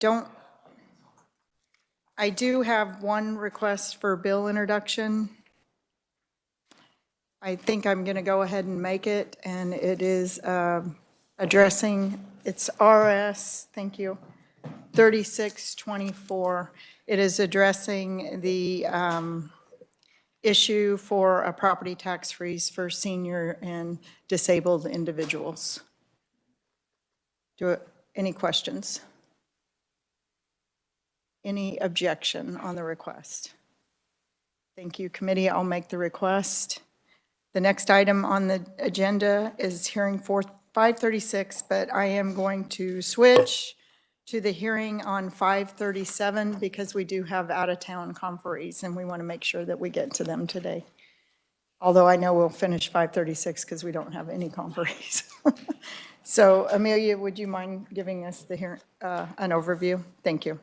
don't, I do have one request for bill introduction. I think I'm going to go ahead and make it, and it is addressing, it's RS, thank you, 3624. It is addressing the issue for a property tax freeze for senior and disabled individuals. Any questions? Any objection on the request? Thank you, committee. I'll make the request. The next item on the agenda is hearing 536, but I am going to switch to the hearing on 537 because we do have out-of-town conferees and we want to make sure that we get to them today. Although I know we'll finish 536 because we don't have any conferees. So Amelia, would you mind giving us the an overview? Thank you.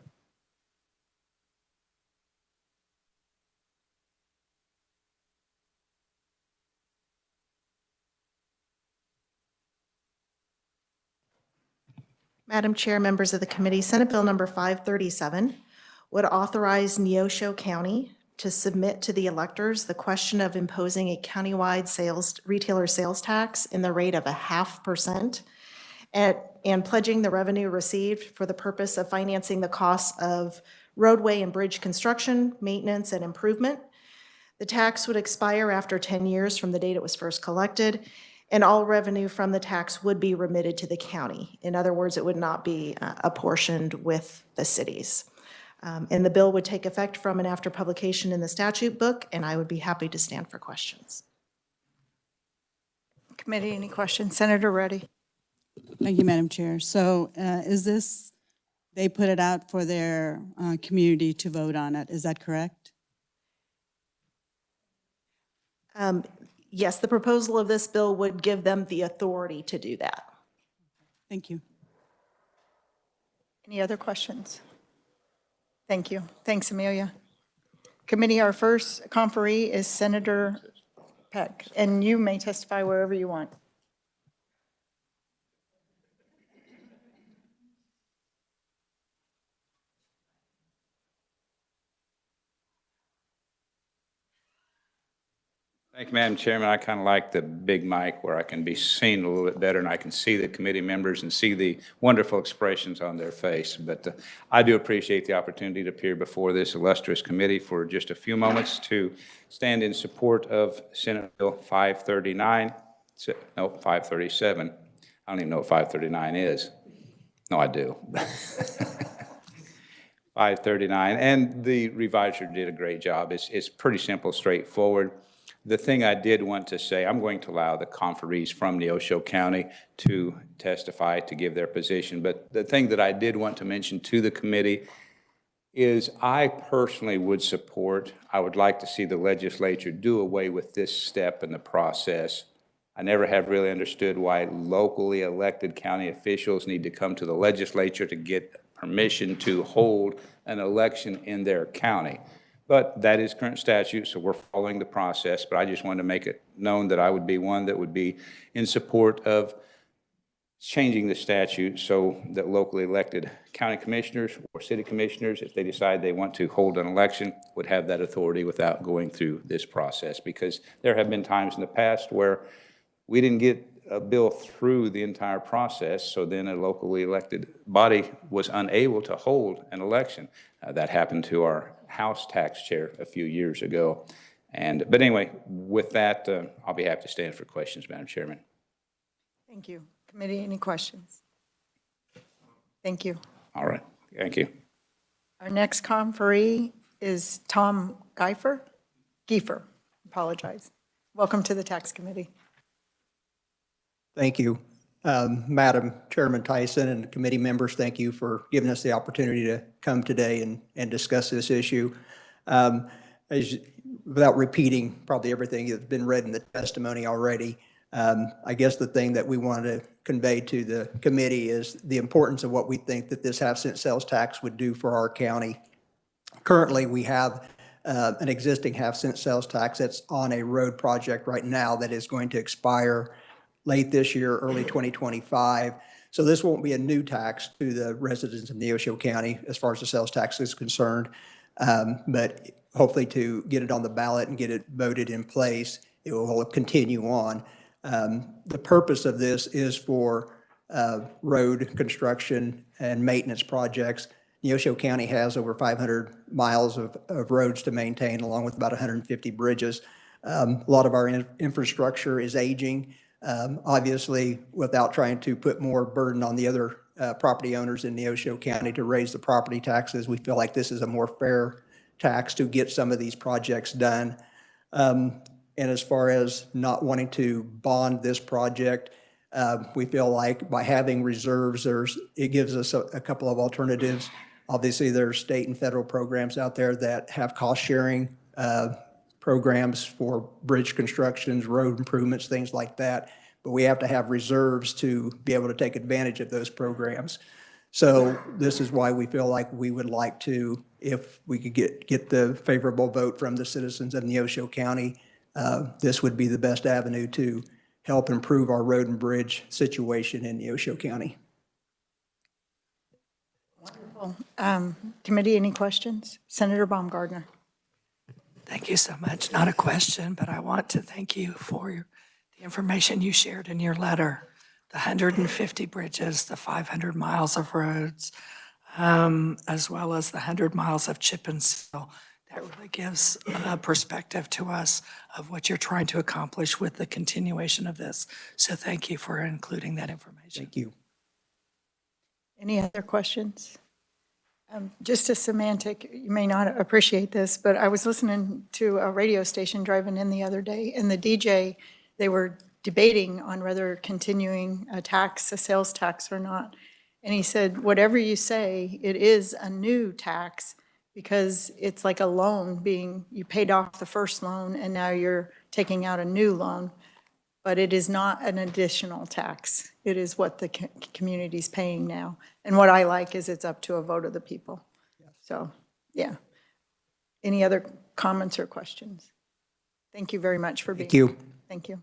Madam Chair, members of the committee, Senate Bill number 537 would authorize Neosho County to submit to the electors the question of imposing a countywide retailer sales tax in the rate of 0.5% and pledging the revenue received for the purpose of financing the costs of roadway and bridge construction, maintenance, and improvement. The tax would expire after 10 years from the date it was first collected, and all revenue from the tax would be remitted to the county. In other words, it would not be apportioned with the cities. And the bill would take effect from and after publication in the statute book, and I would be happy to stand for questions. Committee, any questions? Senator Reddy. Thank you, Madam Chair. So is this, they put it out for their community to vote on it, is that correct? Yes, the proposal of this bill would give them the authority to do that. Thank you. Any other questions? Thank you. Thanks, Amelia. Committee, our first conferee is Senator Peck, and you may testify wherever you want. Thank you, Madam Chairman. I kind of like the big mic where I can be seen a little bit better and I can see the committee members and see the wonderful expressions on their face. But I do appreciate the opportunity to appear before this illustrious committee for just a few moments to stand in support of Senate Bill 537. I don't even know what 539 is. No, I do. 539. And the reviser did a great job. It's pretty simple, straightforward. The thing I did want to say, I'm going to allow the conferees from Neosho County to testify, to give their position. But the thing that I did want to mention to the committee is I personally would support, I would like to see the legislature do away with this step in the process. I never have really understood why locally elected county officials need to come to the legislature to get permission to hold an election in their county. But that is current statute, so we're following the process. But I just wanted to make it known that I would be one that would be in support of changing the statute so that locally elected county commissioners or city commissioners, if they decide they want to hold an election, would have that authority without going through this process. Because there have been times in the past where we didn't get a bill through the entire process, so then a locally elected body was unable to hold an election. That happened to our House tax chair a few years ago. But anyway, with that, I'll be happy to stand for questions, Madam Chairman. Thank you. Committee, any questions? Thank you. All right. Thank you. Our next conferee is Tom Giefer. Apologize. Welcome to the Tax Committee. Thank you. Madam Chairman Tyson and committee members, thank you for giving us the opportunity to come today and discuss this issue. Without repeating probably everything that's been read in the testimony already, I guess the thing that we want to convey to the committee is the importance of what we think that this half-cent sales tax would do for our county. Currently, we have an existing half-cent sales tax that's on a road project right now that is going to expire late this year, early 2025. So this won't be a new tax to the residents of Neosho County as far as the sales tax is concerned. But hopefully to get it on the ballot and get it voted in place, it will continue on. The purpose of this is for road construction and maintenance projects. Neosho County has over 500 miles of roads to maintain, along with about 150 bridges. A lot of our infrastructure is aging. Obviously, without trying to put more burden on the other property owners in Neosho County to raise the property taxes, we feel like this is a more fair tax to get some of these projects done. And as far as not wanting to bond this project, we feel like by having reserves, it gives us a couple of alternatives. Obviously, there are state and federal programs out there that have cost-sharing programs for bridge constructions, road improvements, things like that. But we have to have reserves to be able to take advantage of those programs. So this is why we feel like we would like to, if we could get the favorable vote from the citizens of Neosho County, this would be the best avenue to help improve our road and bridge situation in Neosho County. Committee, any questions? Senator Baumgardner. Thank you so much. Not a question, but I want to thank you for the information you shared in your letter. The 150 bridges, the 500 miles of roads, as well as the 100 miles of chip and seal. That really gives a perspective to us of what you're trying to accomplish with the continuation of this. So thank you for including that information. Thank you. Any other questions? Just a semantic, you may not appreciate this, but I was listening to a radio station driving in the other day, and the DJ, they were debating on whether continuing a sales tax or not. And he said, whatever you say, it is a new tax because it's like a loan you paid off the first loan and now you're taking out a new loan. But it is not an additional tax. It is what the community's paying now. And what I like is it's up to a vote of the people. So, yeah. Any other comments or questions? Thank you very much for being here. Thank you. Thank you.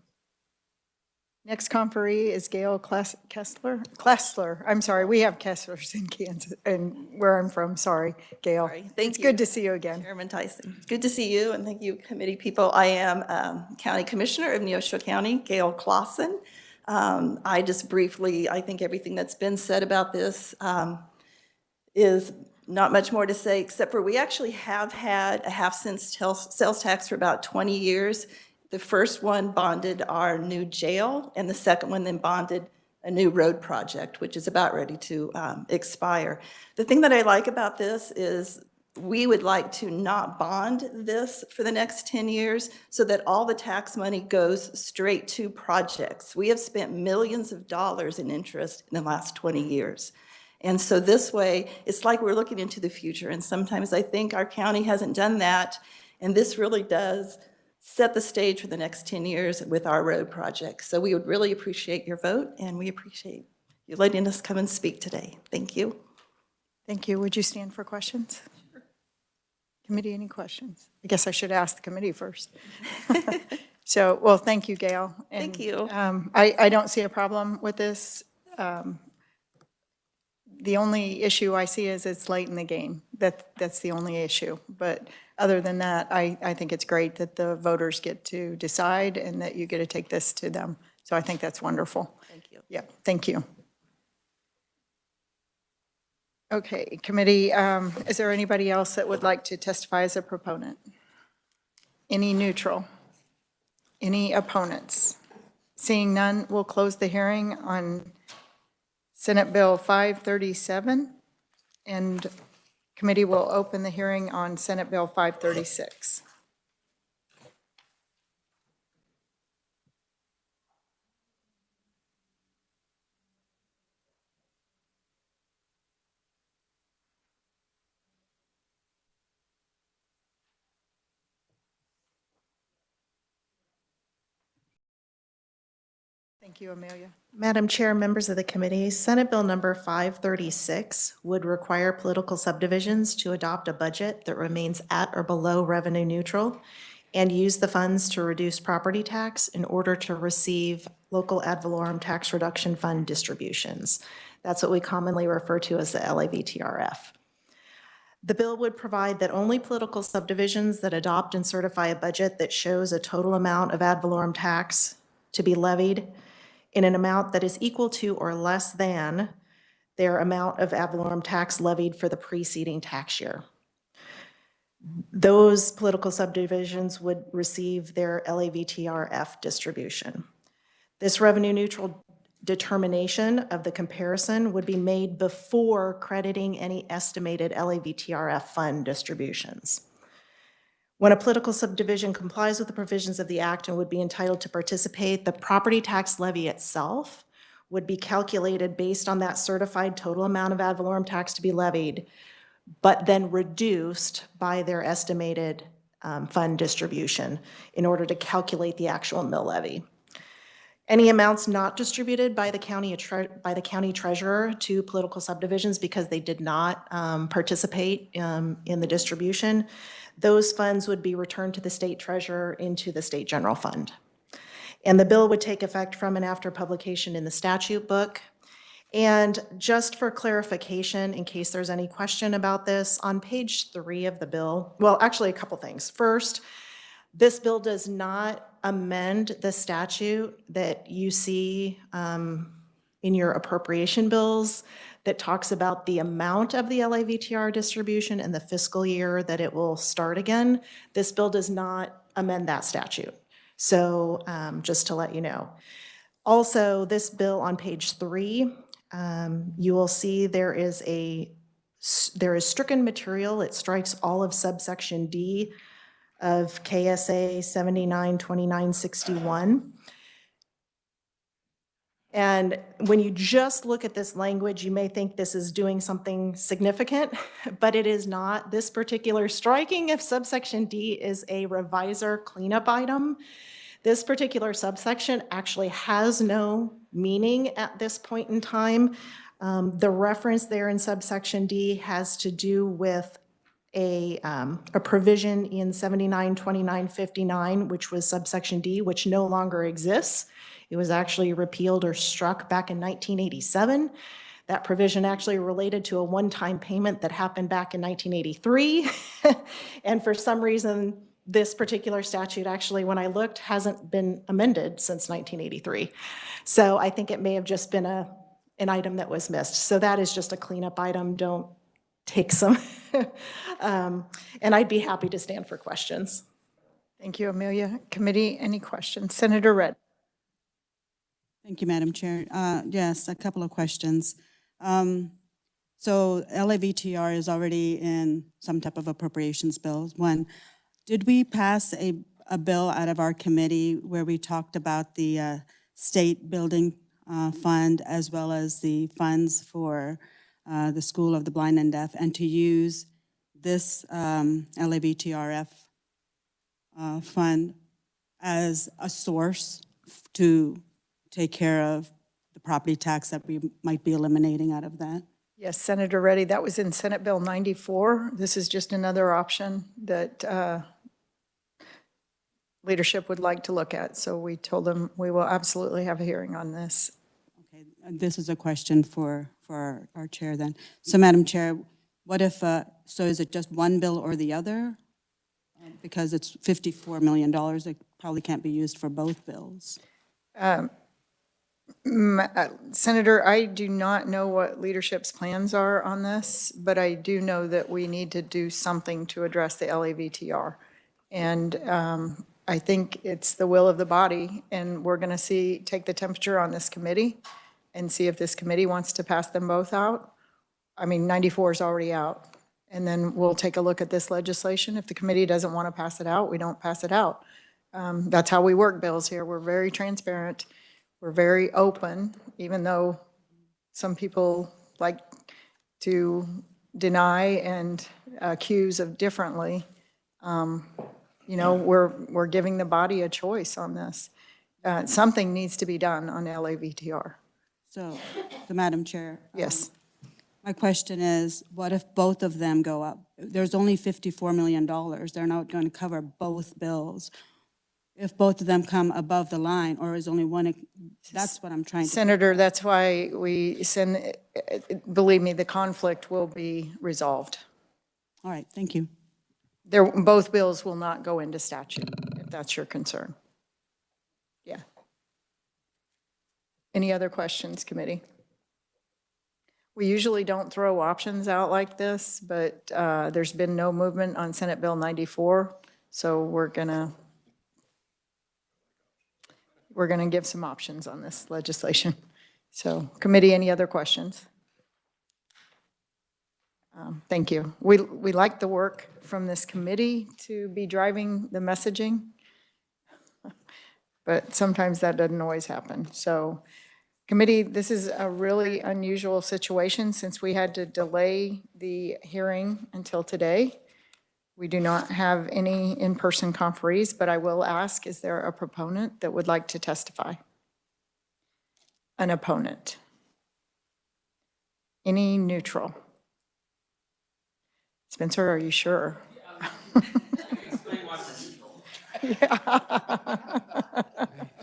Next conferee is Gail Klessler. I'm sorry, we have Kesslers in Kansas, and where I'm from, sorry, Gail. Sorry. Thank It's you. good to see you again. Chairman Tyson. Good to see you, and thank you, committee people. I am County Commissioner of Neosho County, Gail Clausen. I just briefly, I think everything that's been said about this is not much more to say, except for we actually have had a half-cent sales tax for about 20 years. The first one bonded our new jail, and the second one then bonded a new road project, which is about ready to expire. The thing that I like about this is we would like to not bond this for the next 10 years so that all the tax money goes straight to projects. We have spent millions of dollars in interest in the last 20 years. And so this way, it's like we're looking into the future. And sometimes I think our county hasn't done that. And this really does set the stage for the next 10 years with our road projects. So we would really appreciate your vote, and we appreciate you letting us come and speak today. Thank you. Thank you. Would you stand for questions? Sure. Committee, any questions? I guess I should ask the committee first. So, well, thank you, Gail. And, Thank you. I don't see a problem with this. The only issue I see is it's late in the game. That's the only issue. But other than that, I think it's great that the voters get to decide and that you get to take this to them. So I think that's wonderful. Thank you. Yeah, thank you. Okay, committee, is there anybody else that would like to testify as a proponent? Any neutral? Any opponents? Seeing none, we'll close the hearing on Senate Bill 537, and committee will open the hearing on Senate Bill 536. Thank you, Amelia. Madam Chair, members of the committee, Senate Bill number 536 would require political subdivisions to adopt a budget that remains at or below revenue neutral and use the funds to reduce property tax in order to receive local ad valorem tax reduction fund distributions. That's what we commonly refer to as the LAVTRF. The bill would provide that only political subdivisions that adopt and certify a budget that shows a total amount of ad valorem tax to be levied in an amount that is equal to or less than their amount of ad valorem tax levied for the preceding tax year. Those political subdivisions would receive their LAVTRF distribution. This revenue neutral determination of the comparison would be made before crediting any estimated LAVTRF fund distributions. When a political subdivision complies with the provisions of the act and would be entitled to participate, the property tax levy itself would be calculated based on that certified total amount of ad valorem tax to be levied, but then reduced by their estimated fund distribution in order to calculate the actual mill levy. Any amounts not distributed by the county treasurer to political subdivisions because they did not participate in the distribution, those funds would be returned to the state treasurer into the state general fund. And the bill would take effect from and after publication in the statute book. And just for clarification, in case there's any question about this, on page 3 of the bill, well, actually a couple things. First, this bill does not amend the statute that you see in your appropriation bills that talks about the amount of the LAVTR distribution and the fiscal year that it will start again. This bill does not amend that statute. So just to let you know. Also, this bill on page 3, you will see there is stricken material. It strikes all of subsection D of KSA 792961. And when you just look at this language, you may think this is doing something significant, but it is not. This particular striking of subsection D is a revisor cleanup item. This particular subsection actually has no meaning at this point in time. The reference there in subsection D has to do with a provision in 792959, which was subsection D, which no longer exists. It was actually repealed or struck back in 1987. That provision actually related to a one-time payment that happened back in 1983. And for some reason, this particular statute actually, when I looked, hasn't been amended since 1983. So I think it may have just been an item that was missed. So that is just a cleanup item. Don't take some. And I'd be happy to stand for questions. Thank you, Amelia. Committee, any questions? Senator Redd. Thank you, Madam Chair. Yes, a couple of questions. So LAVTR is already in some type of appropriations bill. One, did we pass a bill out of our committee where we talked about the state building fund as well as the funds for the School of the Blind and Deaf, and to use this LAVTRF fund as a source to take care of the property tax that we might be eliminating out of that? Yes, Senator Reddy, that was in Senate Bill 94. This is just another option that leadership would like to look at. So we told them we will absolutely have a hearing on this. Okay, this is a question for our chair then. So Madam Chair, what if, so is it just one bill or the other? Because it's $54 million, it probably can't be used for both bills. Senator, I do not know what leadership's plans are on this, but I do know that we need to do something to address the LAVTR. And I think it's the will of the body, and we're going to take the temperature on this committee and see if this committee wants to pass them both out. I mean, 94 is already out. And then we'll take a look at this legislation. If the committee doesn't want to pass it out, we don't pass it out. That's how we work bills here. We're very transparent. We're very open, even though some people like to deny and accuse of differently. You know, we're giving the body a choice on this. Something needs to be done on LAVTR. So Madam Chair. Yes. My question is, what if both of them go up? There's only $54 million. They're not going to cover both bills. If both of them come above the line, or is only one, that's what I'm trying to. Senator, that's why we send, believe me, the conflict will be resolved. All right, thank you. Both bills will not go into statute, if that's your concern. Yeah. Any other questions, committee? We usually don't throw options out like this, but there's been no movement on Senate Bill 94, so we're gonna give some options on this legislation. So, committee, any other questions? Thank you. We like the work from this committee to be driving the messaging, but sometimes that doesn't always happen. So, committee, this is a really unusual situation since we had to delay the hearing until today. We do not have any in-person conferees, but I will ask, is there a proponent that would like to testify? An opponent? Any neutral? Spencer, are you sure?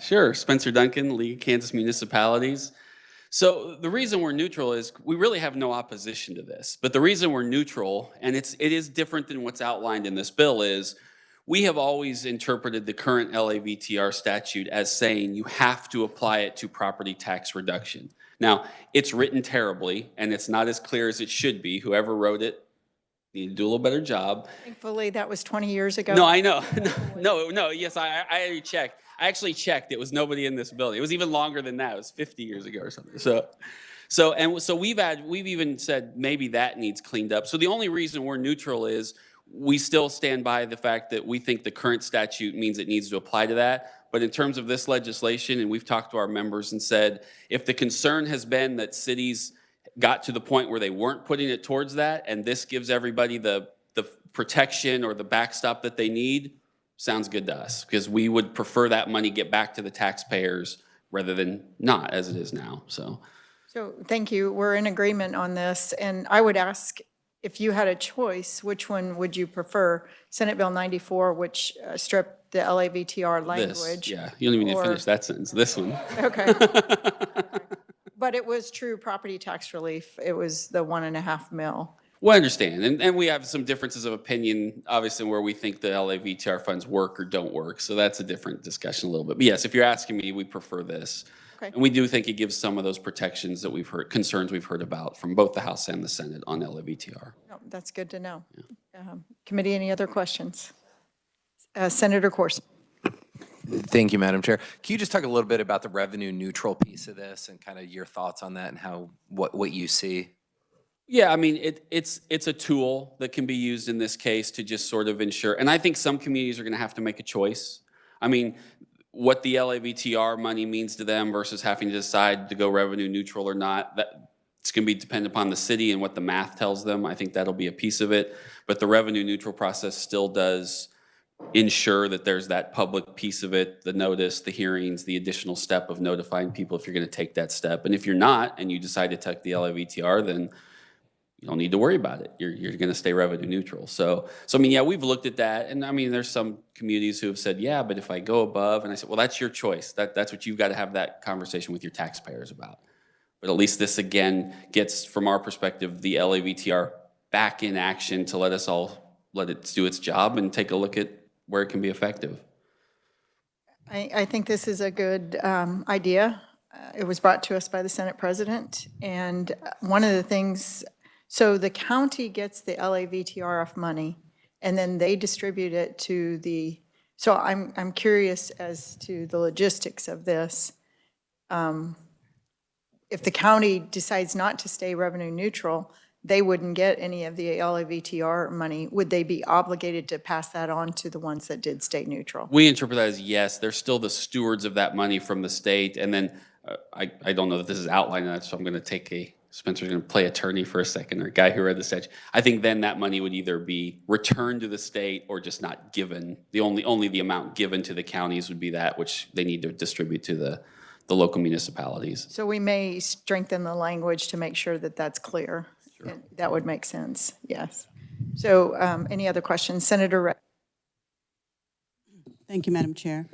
Sure, Spencer Duncan, League of Kansas Municipalities. So the reason we're neutral is we really have no opposition to this. But the reason we're neutral, and it is different than what's outlined in this bill, is we have always interpreted the current LAVTR statute as saying you have to apply it to property tax reduction. Now, it's written terribly, and it's not as clear as it should be. Whoever wrote it needed to do a little better job. Thankfully, that was 20 years ago. No, I know. No, yes, I already checked. I actually checked. It was nobody in this building. It was even longer than that. It was 50 years ago or something. So we've even said maybe that needs cleaned up. So the only reason we're neutral is we still stand by the fact that we think the current statute means it needs to apply to that. But in terms of this legislation, and we've talked to our members and said, if the concern has been that cities got to the point where they weren't putting it towards that, and this gives everybody the protection or the backstop that they need, sounds good to us, because we would prefer that money get back to the taxpayers rather than not as it is now. So thank you. We're in agreement on this. And I would ask, if you had a choice, which one would you prefer? Senate Bill 94, which stripped the LAVTR language. Yeah, you don't even need to finish that sentence. This one. Okay. But it was true property tax relief. It was the 1.5 mil. Well, I understand. And we have some differences of opinion, obviously, where we think the LAVTR funds work or don't work. So that's a different discussion a little bit. But yes, if you're asking me, we prefer this. Okay. And we do think it gives some of those protections that we've heard, concerns we've heard about from both the House and the Senate on LAVTR. No, that's good to know. Committee, any other questions? Senator Corson. Thank you, Madam Chair. Can you just talk a little bit about the revenue neutral piece of this and kind of your thoughts on that and how what you see? Yeah, I mean, it's a tool that can be used in this case to just sort of ensure, and I think some communities are going to have to make a choice. I mean, what the LAVTR money means to them versus having to decide to go revenue neutral or not, it's going to be dependent upon the city and what the math tells them. I think that'll be a piece of it. But the revenue neutral process still does ensure that there's that public piece of it, the notice, the hearings, the additional step of notifying people if you're going to take that step. And if you're not, and you decide to take the LAVTR, then you don't need to worry about it. You're going to stay revenue neutral. So I mean, yeah, we've looked at that. And I mean, there's some communities who have said, yeah, but if I go above, and I said, well, that's your choice. That's what you've got to have that conversation with your taxpayers about. But at least this, again, gets, from our perspective, the LAVTR back in action to let it do its job and take a look at where it can be effective. I think this is a good idea. It was brought to us by the Senate President. And one of the things, so the county gets the LAVTRF money, and then they distribute it to the, so I'm curious as to the logistics of this. If the county decides not to stay revenue neutral, they wouldn't get any of the LAVTR money. Would they be obligated to pass that on to the ones that did stay neutral? We interpret that as yes. They're still the stewards of that money from the state. And then I don't know that this is outlined in that, so I'm going to take Spencer's going to play attorney for a second, or a guy who read the statute. I think then that money would either be returned to the state or just not given. Only the amount given to the counties would be that which they need to distribute to the local municipalities. So we may strengthen the language to make sure that that's clear. That would make sense, yes. So any other questions? Senator Rex? Thank you, Madam Chair.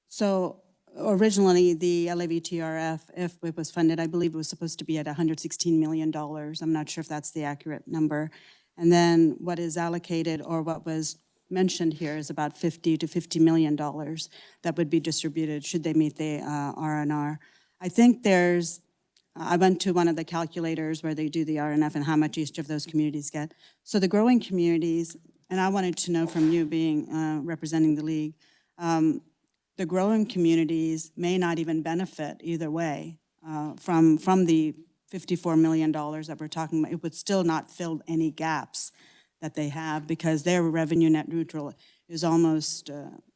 So originally, the LAVTRF, if it was funded, I believe it was supposed to be at $116 million. I'm not sure if that's the accurate number. And then what is allocated, or what was mentioned here, is about $50 to $50 million that would be distributed should they meet the R&R. I think I went to one of the calculators where they do the RNF and how much each of those communities get. So the growing communities, and I wanted to know from you being representing the league, the growing communities may not even benefit either way from the $54 million that we're talking about. It would still not fill any gaps that they have, because their revenue net neutral is almost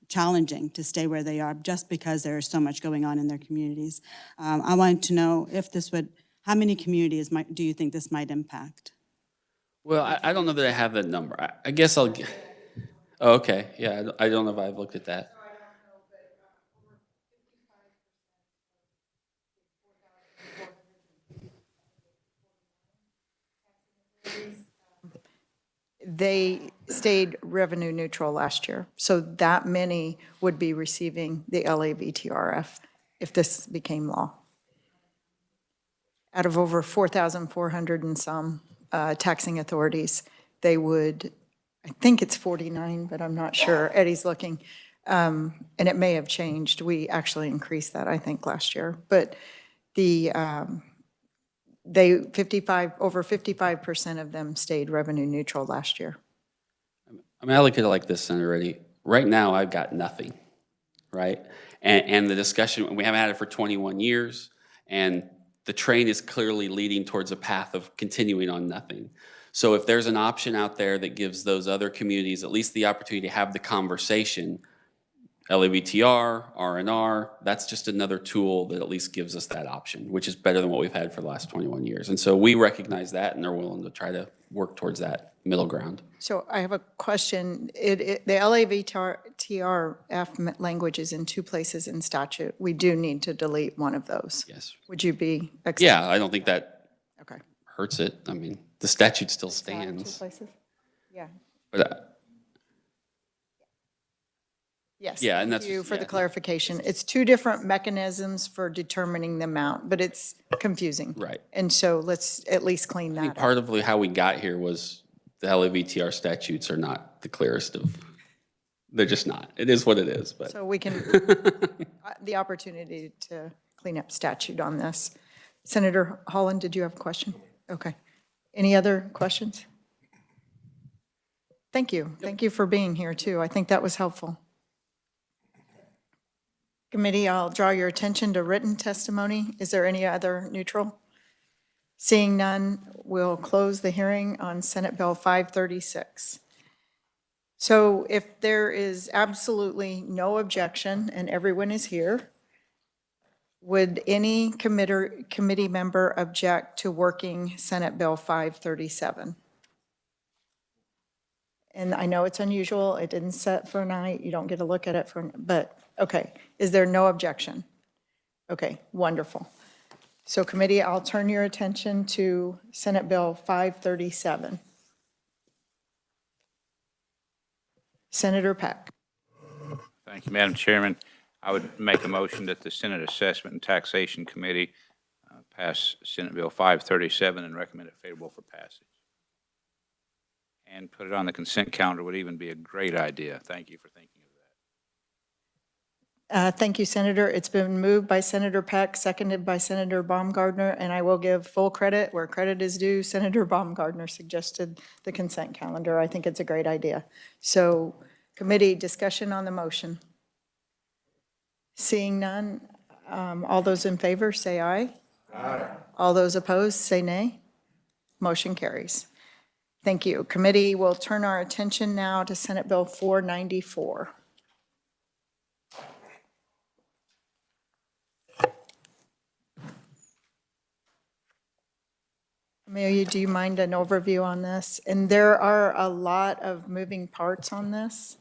challenging to stay where they are, just because there is so much going on in their communities. I wanted to know if this would, how many communities do you think this might impact? Well, I don't know that I have that number. I guess I'll, oh, okay, yeah, I don't know if I've looked at that. They stayed revenue neutral last year, so that many would be receiving the LAVTRF if this became law. Out of over 4,400 and some taxing authorities, they would, I think it's 49, but I'm not sure. Eddie's looking. And it may have changed. We actually increased that, I think, last year. But over 55% of them stayed revenue neutral last year. I mean, I look at it like this, Senator Reddy. Right now, I've got nothing, right? And the discussion, we haven't had it for 21 years, and the train is clearly leading towards a path of continuing on nothing. So if there's an option out there that gives those other communities at least the opportunity to have the conversation, LAVTR, R&R, that's just another tool that at least gives us that option, which is better than what we've had for the last 21 years. And so we recognize that, and they're willing to try to work towards that middle ground. So I have a question. The LAVTRF language is in two places in statute. We do need to delete one of those. Yes. Would you be accepting? Yeah, I don't think that Okay. hurts it. I mean, the statute still Is that two stands. places? Yeah. But Yes. Yeah, and Thank that's you just- for the yeah. clarification. It's two different mechanisms for determining the amount, but it's confusing. Right. And so let's at least clean I think that up. part of how we got here was the LAVTR statutes are not the clearest of, they're just not. It is what it is, but. So we can, the opportunity to clean up statute on this. Senator Holland, did you have a question? Okay. Any other questions? Thank you. Thank you for being here, too. I think that was helpful. Committee, I'll draw your attention to written testimony. Is there any other neutral? Seeing none, we'll close the hearing on Senate Bill 536. So if there is absolutely no objection and everyone is here, would any committee member object to working Senate Bill 537? And I know it's unusual, it didn't set for a night, you don't get to look at it but okay. Is there no objection? Okay, wonderful. So committee, I'll turn your attention to Senate Bill 537. Senator Peck. Thank you, Madam Chairman. I would make a motion that the Senate Assessment and Taxation Committee pass Senate Bill 537 and recommend it favorable for passage. And put it on the consent calendar would even be a great idea. Thank you for thinking of that. Thank you, Senator. It's been moved by Senator Peck, seconded by Senator Baumgardner, and I will give full credit where credit is due. Senator Baumgardner suggested the consent calendar. I think it's a great idea. So committee discussion on the motion. Seeing none, all those in favor say aye. Aye. All those opposed say nay. Motion carries. Thank you. Committee will turn our attention now to Senate Bill 494. Amelia, do you mind an overview on this? And there are a lot of moving parts on this.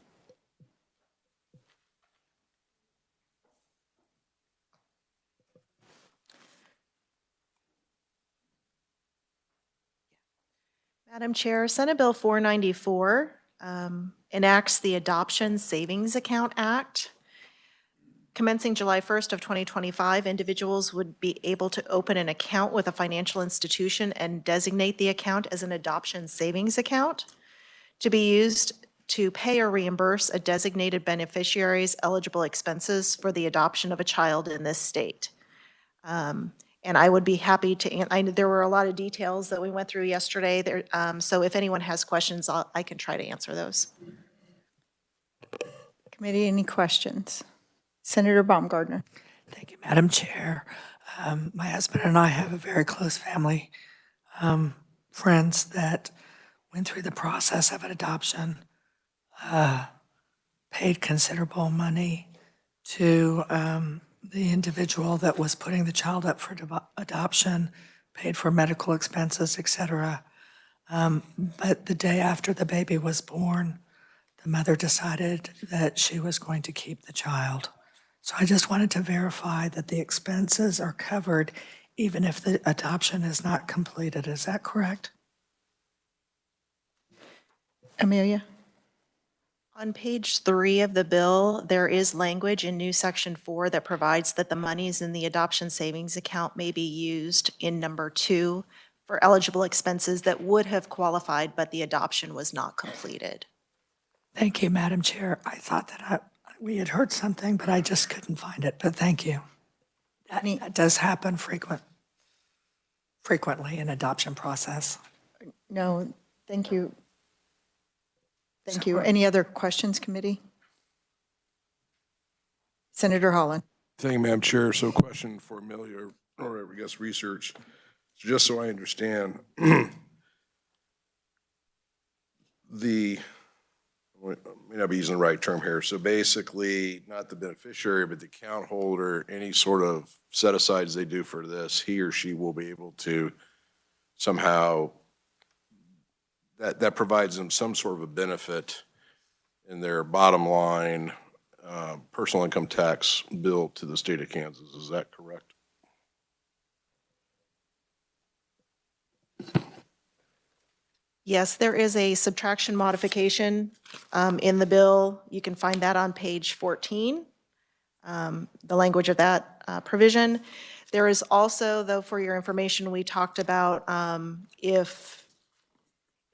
Madam Chair, Senate Bill 494 enacts the Adoption Savings Account Act. Commencing July 1st of 2025, individuals would be able to open an account with a financial institution and designate the account as an adoption savings account to be used to pay or reimburse a designated beneficiary's eligible expenses for the adoption of a child in this state. And I would be happy to, there were a lot of details that we went through yesterday, there, so if anyone has questions, I can try to answer those. Committee, any questions? Senator Baumgardner. Thank you, Madam Chair. My husband and I have a very close family, friends that went through the process of an adoption, paid considerable money to the individual that was putting the child up for adoption, paid for medical expenses, et cetera. But the day after the baby was born, the mother decided that she was going to keep the child. So I just wanted to verify that the expenses are covered even if the adoption is not completed. Is that correct? Amelia? On page 3 of the bill, there is language in new section 4 that provides that the monies in the adoption savings account may be used in number 2 for eligible expenses that would have qualified, but the adoption was not completed. Thank you, Madam Chair. I thought that we had heard something, but I just couldn't find it, but thank you. That does happen frequently in adoption process. No, thank you. Thank you. Any other questions, committee? Senator Holland. Thank you, Madam Chair. So question for Amelia, or I guess research. So just so I understand, I may not be using the right term here. So basically, not the beneficiary, but the account holder, any sort of set-asides they do for this, he or she will be able to somehow, that provides them some sort of a benefit in their bottom line personal income tax bill to the state of Kansas. Is that correct? Yes, there is a subtraction modification in the bill. You can find that on page 14, the language of that provision. There is also, though, for your information, we talked about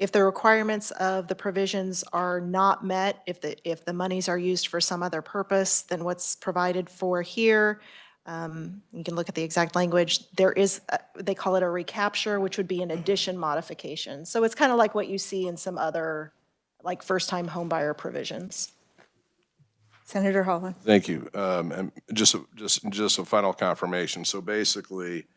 if the requirements of the provisions are not met, if the monies are used for some other purpose than what's provided for here, you can look at the exact language. There is, they call it a recapture, which would be an addition modification. So it's kind of like what you see in some other, like first-time homebuyer provisions. Senator Holland. Thank you. And just a final confirmation. So basically,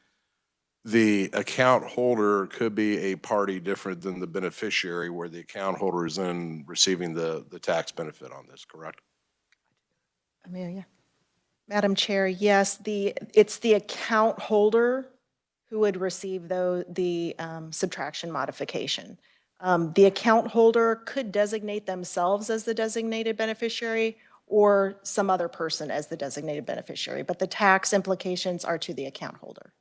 the account holder could be a party different than the beneficiary, where the account holder is then receiving the tax benefit on this, correct? Amelia. Madam Chair, yes, it's the account holder who would receive the subtraction modification. The account holder could designate themselves as the designated beneficiary or some other person as the designated beneficiary, but the tax implications are to the account holder.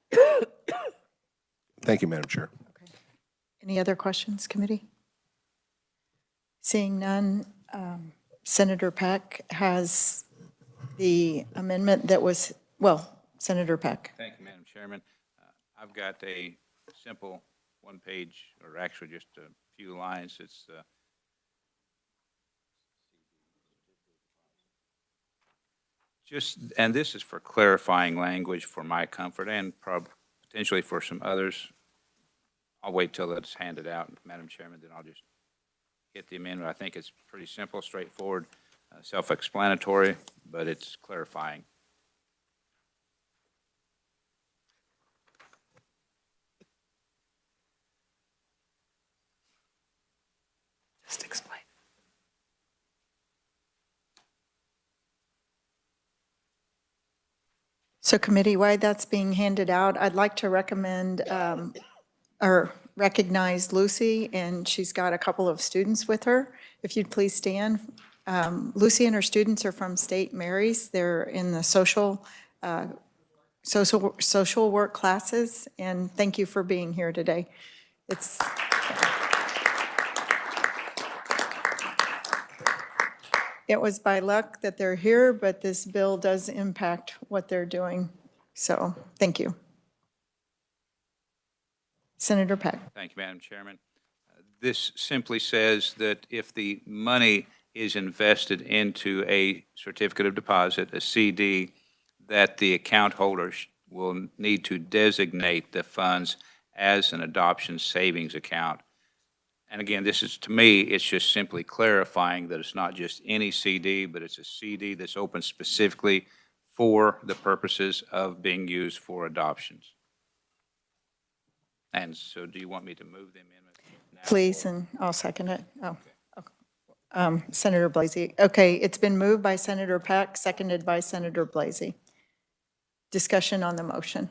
Thank you, Madam Chair. Okay. Any other questions, committee? Seeing none, Senator Peck has the amendment that was, well, Senator Peck. Thank you, Madam Chairman. I've got a simple one-page, or actually just a few lines. It's and this is for clarifying language for my comfort and potentially for some others. I'll wait till it's handed out, Madam Chairman, then I'll just hit the amendment. I think it's pretty simple, straightforward, self-explanatory, but it's clarifying. Just explain. So committee, while that's being handed out, I'd like to recommend or recognize Lucy, and she's got a couple of students with her. If you'd please stand. Lucy and her students are from State Mary's. They're in the social work classes, and thank you for being here today. it was by luck that they're here, but this bill does impact what they're doing. So, thank you. Senator Peck. Thank you, Madam Chairman. This simply says that if the money is invested into a certificate of deposit, a CD, that the account holders will need to designate the funds as an adoption savings account. And again, this is, to me, it's just simply clarifying that it's not just any CD, but it's a CD that's open specifically for the purposes of being used for adoptions. And so do you want me to move the amendment now? Please, and I'll second it. Oh, okay. Senator Blasey. Okay, it's been moved by Senator Peck, seconded by Senator Blasey. Discussion on the motion.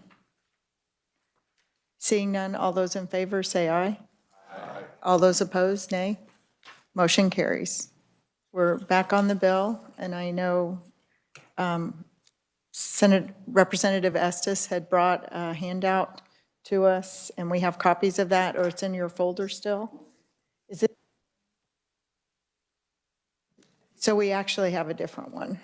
Seeing none, all those in favor say aye. Aye. All those opposed, nay. Motion carries. We're back on the bill, and I know Senate Representative Estes had brought a handout to us, and we have copies of that, or it's in your folder still? Is it? So we actually have a different one.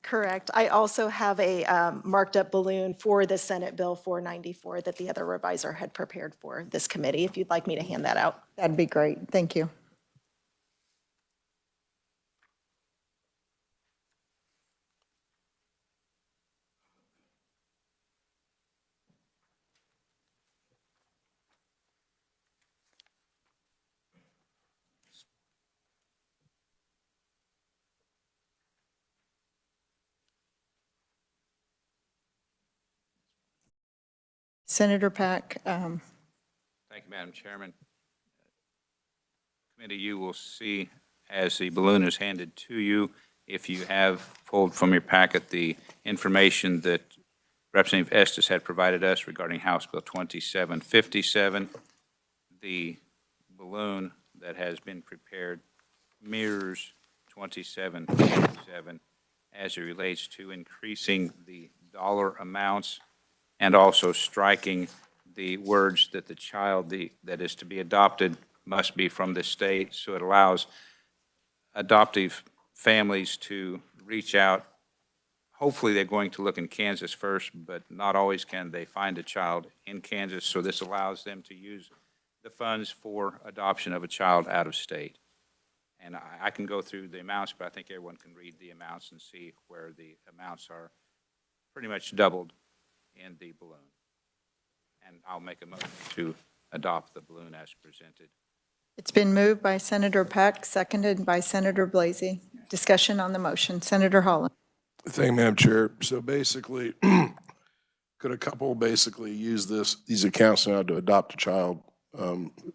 Correct. I also have a marked up balloon for the Senate Bill 494 that the other reviser had prepared for this committee, if you'd like me to hand that out. That'd be great. Thank you. Senator Pack, Thank you, Madam Chairman. Committee, you will see as the balloon is handed to you, if you have pulled from your packet the information that Representative Estes had provided us regarding House Bill 2757. The balloon that has been prepared mirrors 2757 as it relates to increasing the dollar amounts and also striking the words that the child that is to be adopted must be from the state. So it allows adoptive families to reach out. Hopefully they're going to look in Kansas first, but not always can they find a child in Kansas. So this allows them to use the funds for adoption of a child out of state. And I can go through the amounts, but I think everyone can read the amounts and see where the amounts are pretty much doubled in the balloon. And I'll make a motion to adopt the balloon as presented. it's been moved by Senator Peck, seconded by Senator Blasey. Discussion on the motion. Senator Holland. Thank you, Madam Chair. So basically, could a couple basically use these accounts now to adopt a child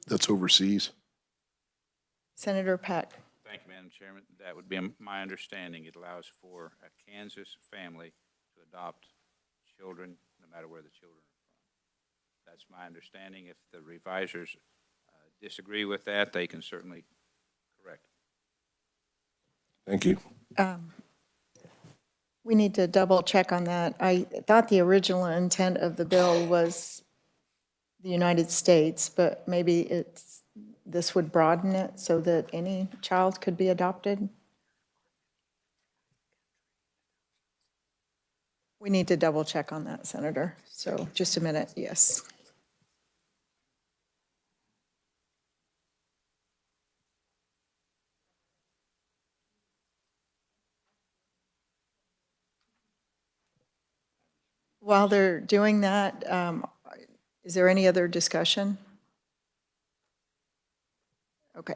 that's overseas? Senator Peck. Thank you, Madam Chairman. That would be my understanding. It allows for a Kansas family to adopt children, no matter where the children are from. That's my understanding. If the revisers disagree with that, they can certainly correct. Thank you. We need to double check on that. I thought the original intent of the bill was the United States, but maybe this would broaden it so that any child could be adopted. We need to double check on that, Senator. So just a minute, yes. While they're doing that, is there any other discussion? Okay.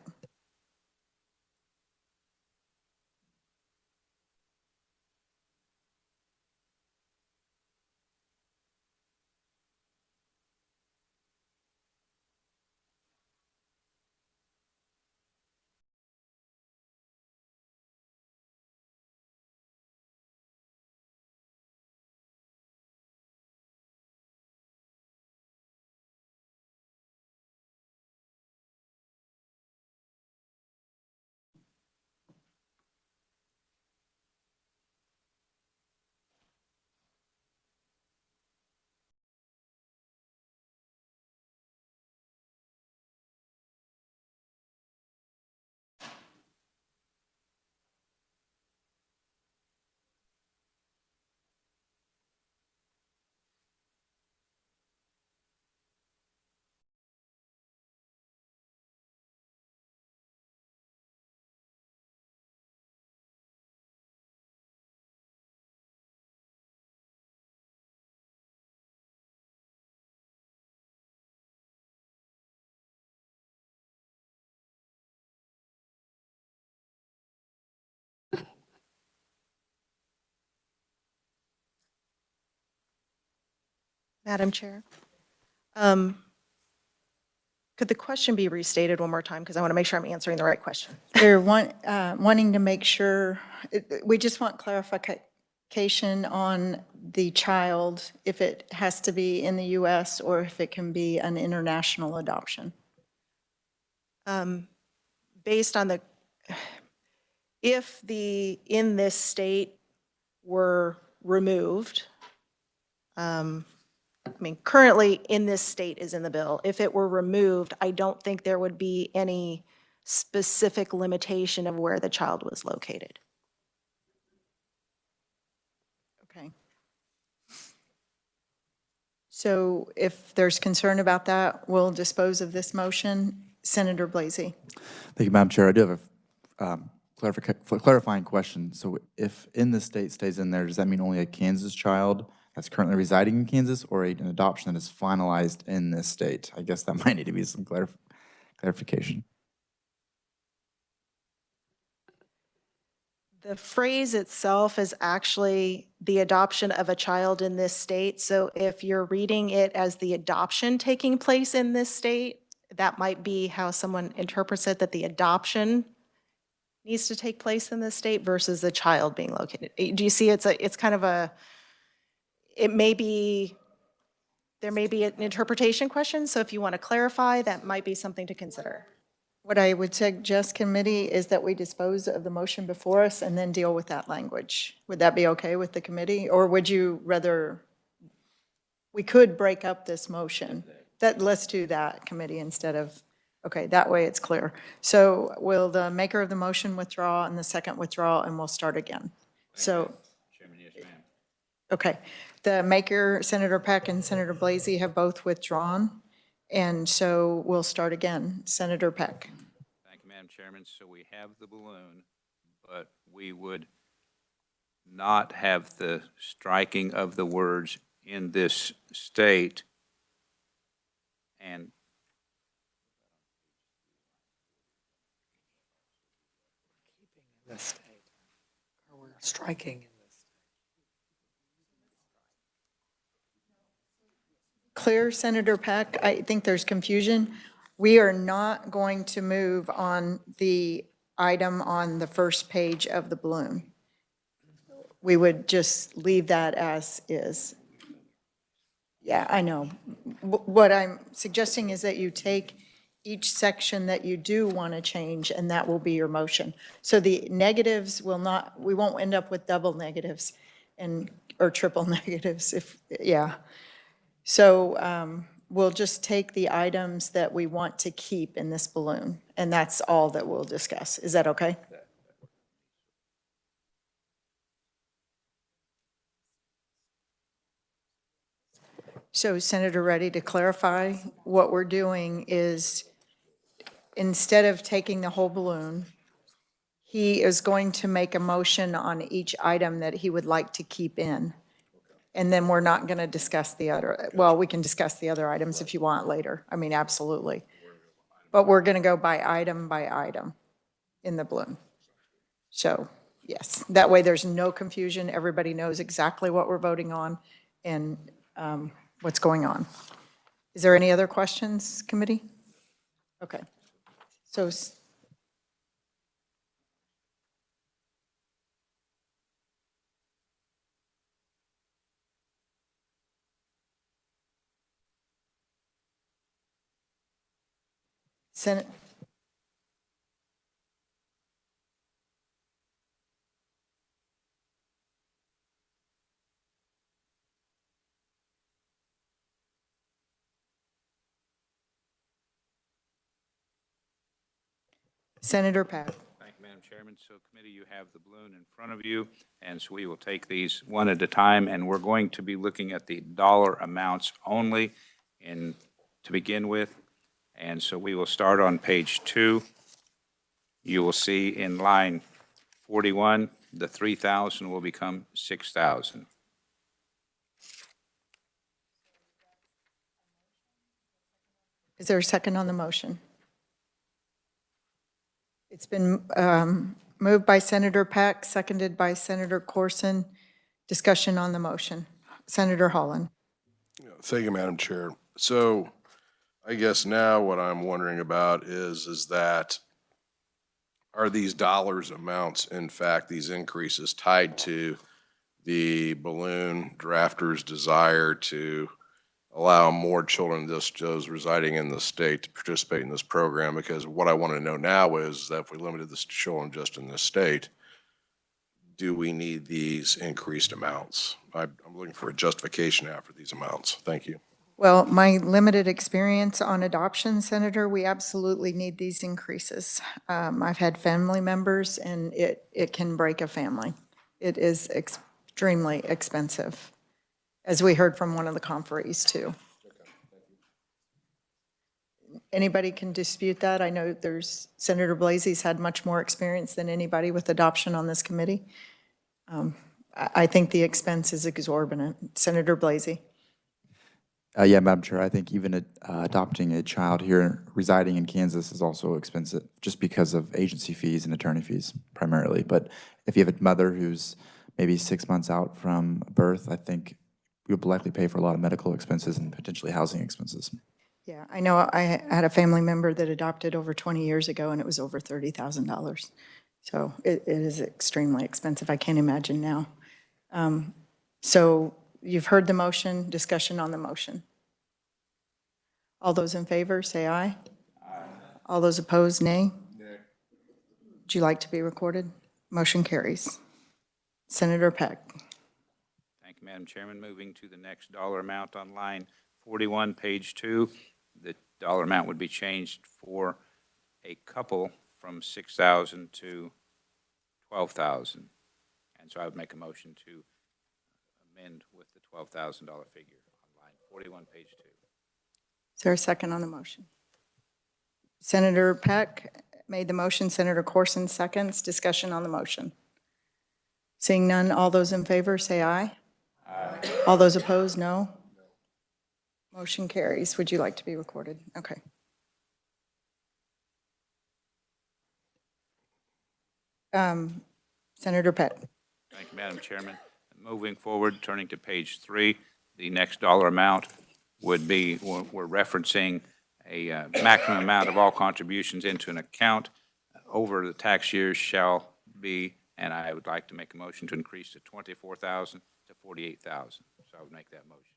Madam Chair, could the question be restated one more time? Because I want to make sure I'm answering the right question. They're wanting to make sure, we just want clarification on the child, if it has to be in the US or if it can be an international adoption. Based on if the in this state were removed, I mean, currently in this state is in the bill. If it were removed, I don't think there would be any specific limitation of where the child was located. Okay. So if there's concern about that, we'll dispose of this motion. Senator Blasey. Thank you, Madam Chair. I do have a clarifying question. So if in the state stays in there, does that mean only a Kansas child that's currently residing in Kansas or an adoption that is finalized in this state? I guess that might need to be some clarification. The phrase itself is actually the adoption of a child in this state. So if you're reading it as the adoption taking place in this state, that might be how someone interprets it, that the adoption needs to take place in this state versus the child being located. Do you see it's kind of a, there may be an interpretation question. So if you want to clarify, that might be something to consider. What I would suggest, committee, is that we dispose of the motion before us and then deal with that language. Would that be okay with the committee? Or would you rather, we could break up this motion. Let's do that, committee, instead of, okay, that way it's clear. So will the maker of the motion withdraw and the second withdraw, and we'll start again? So, Chairman, yes, ma'am. okay. The maker, Senator Peck and Senator Blasey, have both withdrawn. And so we'll start again. Senator Peck. Thank you, Madam Chairman. So we have the balloon, but we would not have the striking of the words in this state and This state, or we're striking in this. Clear, Senator Peck? I think there's confusion. We are not going to move on the item on the first page of the balloon. We would just leave that as is. Yeah, I know. What I'm suggesting is that you take each section that you do want to change, and that will be your motion. So the negatives will not, we won't end up with double negatives or triple negatives if, yeah. So we'll just take the items that we want to keep in this balloon, and that's all that we'll discuss. Is that okay? So Senator Reddy, to clarify, what we're doing is instead of taking the whole balloon, he is going to make a motion on each item that he would like to keep in. And then we're not going to discuss the other, well, we can discuss the other items if you want later. I mean, absolutely. But we're going to go by item in the balloon. So, yes, that way there's no confusion. Everybody knows exactly what we're voting on and what's going on. Is there any other questions, committee? Okay. So Senate. Senator Pack. thank you, Madam Chairman. So committee, you have the balloon in front of you, and so we will take these one at a time, and we're going to be looking at the dollar amounts only to begin with. And so we will start on page 2. You will see in line 41, the 3,000 will become 6,000. Is there a second on the motion? It's been moved by Senator Peck, seconded by Senator Corson. Discussion on the motion. Senator Holland. Thank you, Madam Chair. So I guess now what I'm wondering about is that are these dollars amounts, in fact, these increases tied to the balloon drafters' desire to allow more children those residing in the state to participate in this program? Because what I want to know now is that if we limited this to children just in this state, do we need these increased amounts? I'm looking for a justification now for these amounts. Thank you. Well, my limited experience on adoption, Senator, we absolutely need these increases. I've had family members, and it can break a family. It is extremely expensive, as we heard from one of the conferees, too. Anybody can dispute that. I know Senator Blasey's had much more experience than anybody with adoption on this committee. I think the expense is exorbitant. Senator Blasey. Yeah, Madam Chair, I think even adopting a child here residing in Kansas is also expensive, just because of agency fees and attorney fees primarily. But if you have a mother who's maybe 6 months out from birth, I think you'll likely pay for a lot of medical expenses and potentially housing expenses. Yeah, I know I had a family member that adopted over 20 years ago, and it was over $30,000. So it is extremely expensive. I can't imagine now. So you've heard the motion, discussion on the motion. All those in favor, say aye. Aye. All those opposed, nay. Nay. Would you like to be recorded? Motion carries. Senator Peck. Thank you, Madam Chairman. Moving to the next dollar amount on line 41, page 2. The dollar amount would be changed for a couple from $6,000 to $12,000. And so I would make a motion to amend with the $12,000 figure on line 41, page 2. Is there a second on the motion? Senator Peck made the motion. Senator Corson seconds. Discussion on the motion. Seeing none, all those in favor say aye. Aye. All those opposed, no. Motion carries. Would you like to be recorded? Okay. Senator Peck. Thank you, Madam Chairman. Moving forward, turning to page 3, the next dollar amount would be, we're referencing a maximum amount of all contributions into an account over the tax years shall be, and I would like to make a motion to increase to $24,000 to $48,000. So I would make that motion.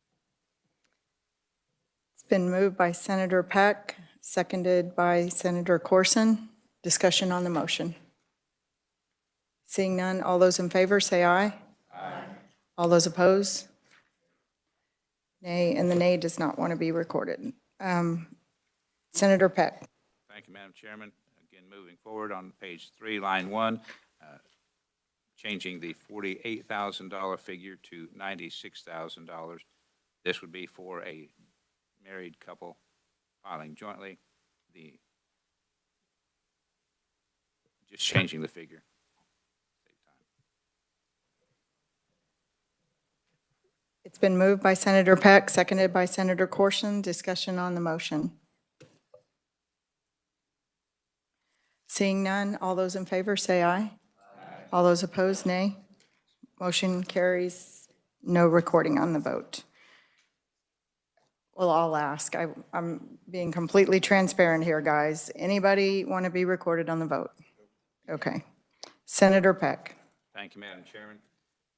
It's been moved by Senator Peck, seconded by Senator Corson. Discussion on the motion. Seeing none, all those in favor say aye. Aye. All those opposed? Nay, and the nay does not want to be recorded. Senator Peck. Thank you, Madam Chairman. Again, moving forward on page 3, line 1, changing the $48,000 figure to $96,000. This would be for a married couple filing jointly. Just changing the figure. It's been moved by Senator Peck, seconded by Senator Corson. Discussion on the motion. Seeing none, all those in favor say aye. Aye. All those opposed, nay. Motion carries. No recording on the vote. Well, I'll ask. I'm being completely transparent here, guys. Anybody want to be recorded on the vote? Okay. Senator Peck. Thank you, Madam Chairman.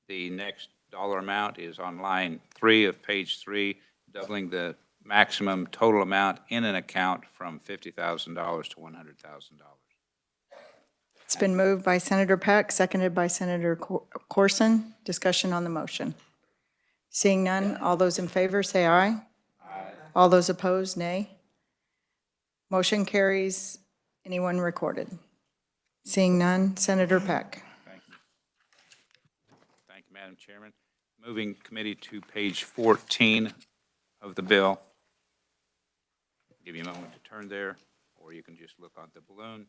The next dollar amount is on line 3 of page 3, doubling the maximum total amount in an account from $50,000 to $100,000. It's been moved by Senator Peck, seconded by Senator Corson. Discussion on the motion. Seeing none, all those in favor say aye. Aye. All those opposed, nay. Motion carries. Anyone recorded? Seeing none, Senator Peck. Thank you. Thank you, Madam Chairman. Moving committee to page 14 of the bill. I'll give you a moment to turn there, or you can just look on the balloon.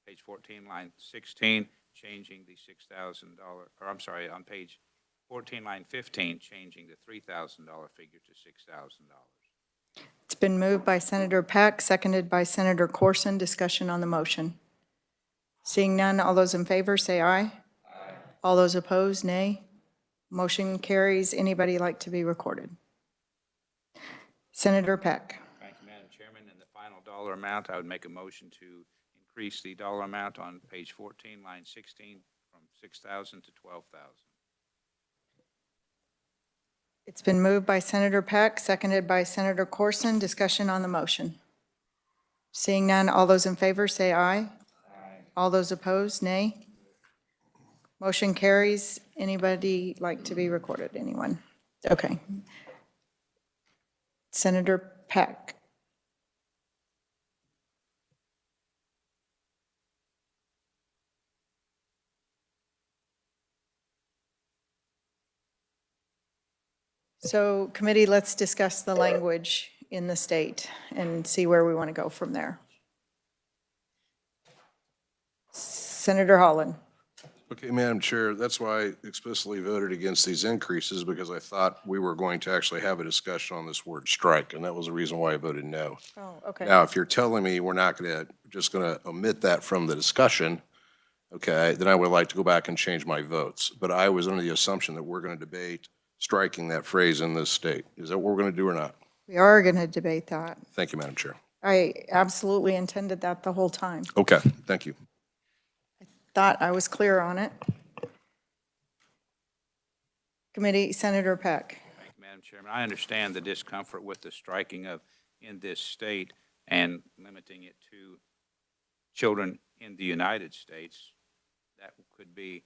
Page 14, line 16, changing the $6,000, or I'm sorry, on page 14, line 15, changing the $3,000 figure to $6,000. It's been moved by Senator Peck, seconded by Senator Corson. Discussion on the motion. Seeing none, all those in favor say aye. Aye. All those opposed, nay. Motion carries. Anybody like to be recorded? Senator Peck. Thank you, Madam Chairman. And the final dollar amount, I would make a motion to increase the dollar amount on page 14, line 16, from 6,000 to 12,000. It's been moved by Senator Peck, seconded by Senator Corson. Discussion on the motion. Seeing none, all those in favor say aye. Aye. All those opposed, nay. Motion carries. Anybody like to be recorded? Anyone? Okay. Senator Peck. So committee, let's discuss the language in the state and see where we want to go from there. Senator Holland. Okay, Madam Chair, that's why I explicitly voted against these increases, because I thought we were going to actually have a discussion on this word strike, and that was the reason why I voted no. Oh, okay. Now, if you're telling me we're not just going to omit that from the discussion, okay, then I would like to go back and change my votes. But I was under the assumption that we're going to debate striking that phrase in this state. Is that what we're going to do or not? We are going to debate that. Thank you, Madam Chair. I absolutely intended that the whole time. Okay, thank you. Thought I was clear on it. Committee, Senator Peck. Thank you, Madam Chairman. I understand the discomfort with the striking of in this state and limiting it to children in the United States. That could be,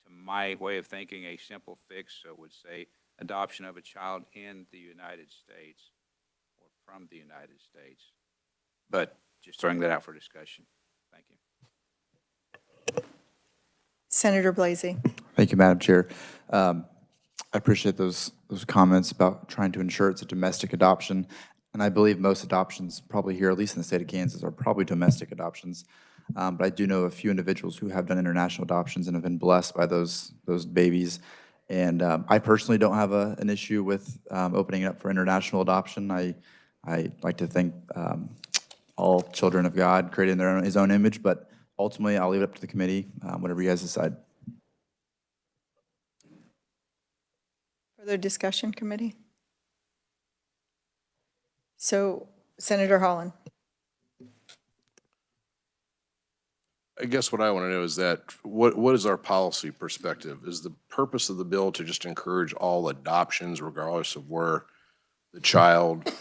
to my way of thinking, a simple fix. So it would say adoption of a child in the United States or from the United States. But just throwing that out for discussion. Thank you. Senator Blasey. Thank you, Madam Chair. I appreciate those comments about trying to ensure it's a domestic adoption. And I believe most adoptions probably here, at least in the state of Kansas, are probably domestic adoptions. But I do know a few individuals who have done international adoptions and have been blessed by those babies. And I personally don't have an issue with opening it up for international adoption. I like to think all children of God created in His own image, but ultimately I'll leave it up to the committee, whatever you guys decide. Further discussion, committee? So, Senator Holland. I guess what I want to know is that, what is our policy perspective? Is the purpose of the bill to just encourage all adoptions regardless of where the child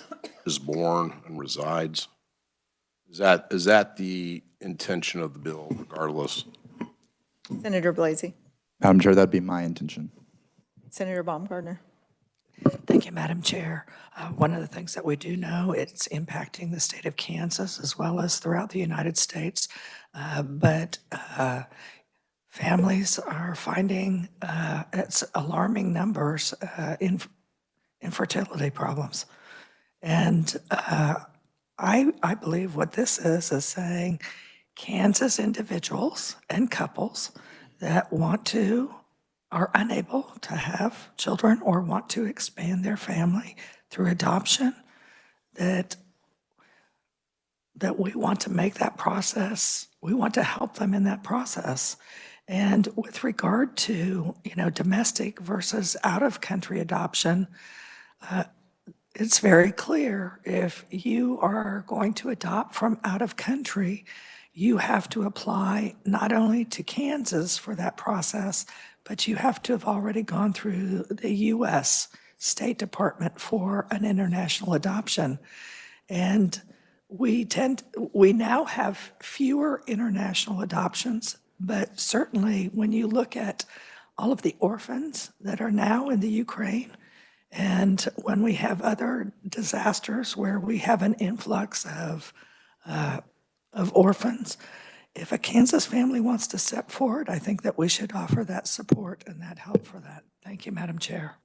is born and resides? Is that the intention of the bill regardless? Senator Blasey. Madam Chair, that'd be my intention. Senator Baumgardner. Thank you, Madam Chair. One of the things that we do know, it's impacting the state of Kansas as well as throughout the United States. But families are finding it's alarming numbers in infertility problems. And I believe what this is saying Kansas individuals and couples that are unable to have children or want to expand their family through adoption, that we want to make that process, we want to help them in that process. And with regard to, domestic versus out-of-country adoption, it's very clear if you are going to adopt from out-of-country, you have to apply not only to Kansas for that process, but you have to have already gone through the U.S. State Department for an international adoption. And we now have fewer international adoptions, but certainly when you look at all of the orphans that are now in the Ukraine, and when we have other disasters where we have an influx of orphans, if a Kansas family wants to step forward, I think that we should offer that support and that help for that. Thank you, Madam Chair.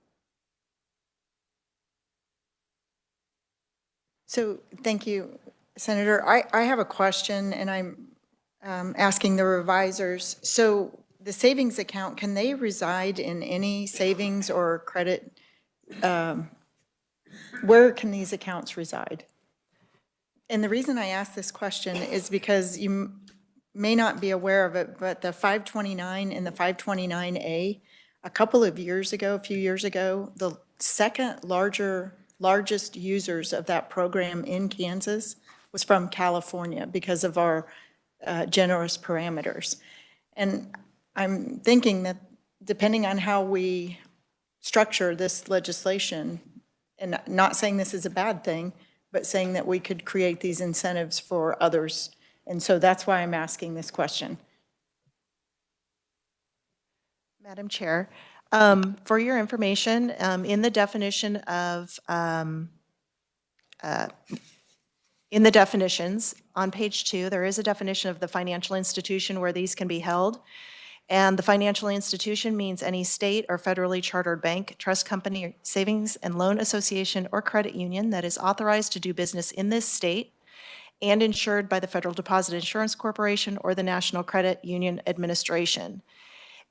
So, thank you, Senator. I have a question, and I'm asking the revisers. So, the savings account, can they reside in any savings or credit? Where can these accounts reside? And the reason I ask this question is because you may not be aware of it, but the 529 and the 529A, a few years ago, the second largest users of that program in Kansas was from California because of our generous parameters. And I'm thinking that depending on how we structure this legislation, and not saying this is a bad thing, but saying that we could create these incentives for others. And so that's why I'm asking this question. Madam Chair, for your information, in the definition of, in the definitions, on page 2, there is a definition of the financial institution where these can be held. And the financial institution means any state or federally chartered bank, trust company, savings and loan association, or credit union that is authorized to do business in this state and insured by the Federal Deposit Insurance Corporation or the National Credit Union Administration.